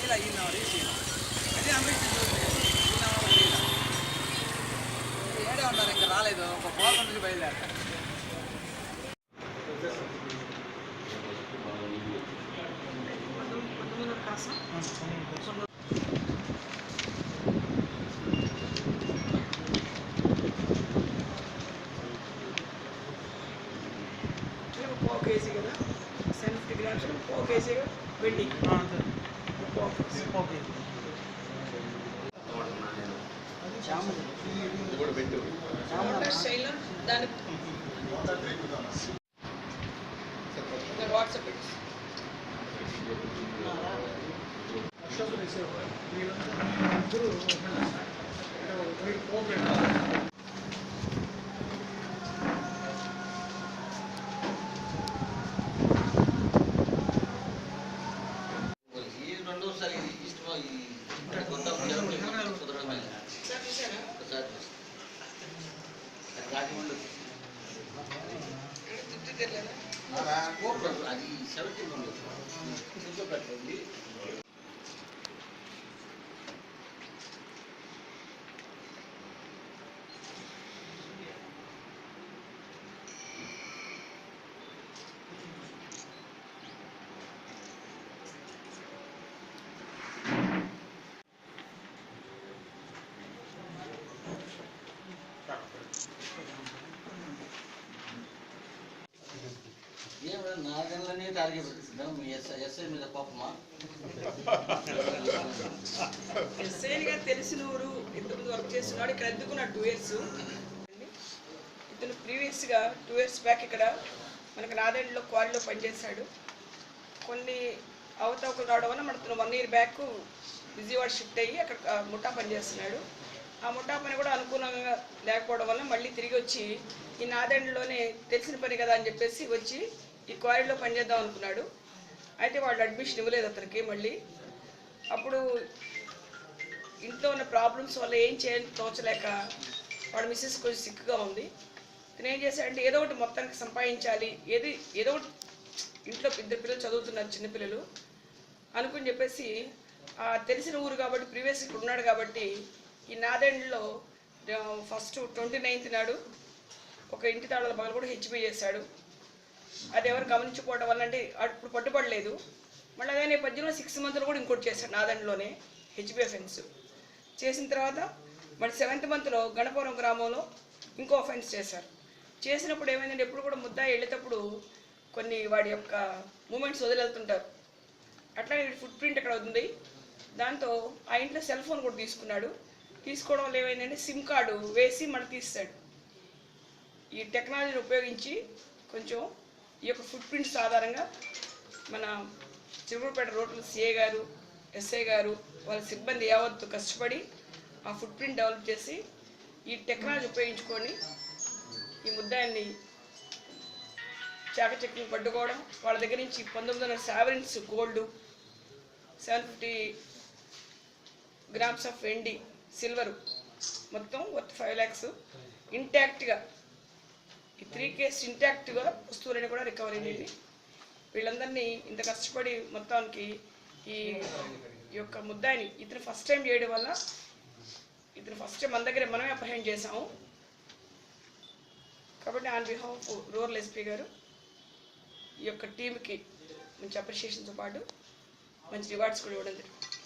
ಇಲ್ಲ ಈಗ ನಾವು ರೀತಿ అదే అంబేద్కర్ ఏడే ఉన్నారు ఇంకా రాలేదు ఒక పోక నుంచి బయలుదేరారు పావు కేజీ కదా 750 గ్రామ్స్ పావు కేజీగా వెండి పావు కేజీ శైలం దాని వాట్సాప్ అది 17 పెట్టండి నాగన్లనే టార్గెట్ పెట్టిస్తున్నాం మీ ఎస్ఐ మీద కోపమా ఎస్ఐగా తెలిసినూరు ఇంతకుముందు వర్క్ చేస్తున్నాడు ఇక్కడ ఎందుకున్న 2 years ఇతను ప్రీవియస్గా 2 years బ్యాక్ ఇక్కడ మనకు నాదేళ్లలో క్వారీలో పనిచేశాడు కొన్ని అవతవకలు రావడం వల్ల మనకు 1 year బ్యాక్ విజయవాడ షిఫ్ట్ అయ్యి అక్కడ ముఠా పనిచేస్తున్నాడు ఆ ముఠా పని కూడా అనుకూలంగా లేకపోవడం వల్ల మళ్ళీ తిరిగి వచ్చి ఈ నాదేళ్లలోనే తెలిసిన పని కదా అని చెప్పేసి వచ్చి ఈ క్వారీలో పనిచేద్దాం అనుకున్నాడు అయితే వాళ్ళు అడ్మిషన్ ఇవ్వలేదు అతనికి మళ్ళీ అప్పుడు ఇంట్లో ఉన్న ప్రాబ్లమ్స్ వల్ల ఏం చేయాలని తోచలేక వాడు మిస్సెస్ కొంచెం సిక్గా ఉంది నేను ఏం చేశాడంటే ఏదో ఒకటి మొత్తానికి సంపాదించాలి ఏదో ఒకటి ఇంట్లో 2 పిల్లలు చదువుతున్నారు చిన్నపిల్లలు అనుకుని చెప్పేసి తెలిసిన ఊరు కాబట్టి ప్రీవియస్ ఇక్కడ ఉన్నాడు కాబట్టి ఈ నాదేండ్లో ఫస్ట్ 29th నాడు ఒక ఇంటి తాళాల పగలు కూడా హెచ్బీ చేశాడు అది ఎవరు గమనించుకోవడం వల్ల అంటే అప్పుడు పట్టుబడలేదు మళ్ళీ అదే నేపథ్యంలో 6 months కూడా ఇంకోటి చేశాడు నాదండ్లోనే హెచ్బీ అఫెన్స్ చేసిన తర్వాత మళ్ళీ 7th month గణపురం గ్రామంలో ఇంకో అఫెన్స్ చేశారు చేసినప్పుడు ఏమైందంటే ఎప్పుడు కూడా ముద్దాయి వెళ్ళేటప్పుడు కొన్ని వాడి యొక్క మూమెంట్స్ వదిలేళ్తుంటారు అట్లానే ఫుట్ ప్రింట్ అక్కడ ఉంది దాంతో ఆ ఇంట్లో సెల్ ఫోన్ కూడా తీసుకున్నాడు తీసుకోవడం వల్ల ఏమైందంటే సిమ్ కార్డు వేసి మళ్ళీ తీస్తాడు ఈ టెక్నాలజీని ఉపయోగించి కొంచెం ఈ యొక్క ఫుట్ ప్రింట్స్ ఆధారంగా మన చిరుపేట రోడ్లు సిఏ గారు ఎస్ఐ గారు వాళ్ళ సిబ్బంది యావత్తు కష్టపడి ఆ ఫుట్ ప్రింట్ డెవలప్ చేసి ఈ టెక్నాలజీ ఉపయోగించుకొని ఈ ముద్దాయిని చాకచక్యం పట్టుకోవడం వాళ్ళ దగ్గర నుంచి 1900 సావరెన్స్ గోల్డ్ 750 grams ఆఫ్ వెండి సిల్వరు మొత్తం వర్త్ 5 lakhs ఇంటాక్ట్గా ఈ 3 cases ఇంటాక్ట్గా వస్తువులని కూడా రికవరీ అయింది వీళ్ళందరినీ ఇంత కష్టపడి మొత్తానికి ఈ యొక్క ముద్దాయిని ఇతను ఫస్ట్ టైం చేయడం వల్ల ఇతను ఫస్ట్ టైం మన దగ్గర మనమే అప్రహెండ్ చేసాము కాబట్టి ఆన్ బిహాఫ్ రూరల్ ఎస్పీ గారు ఈ యొక్క టీంకి మంచి అప్రిషియేషన్తో పాటు మంచి రివార్డ్స్ కూడా ఇవ్వడం జరిగింది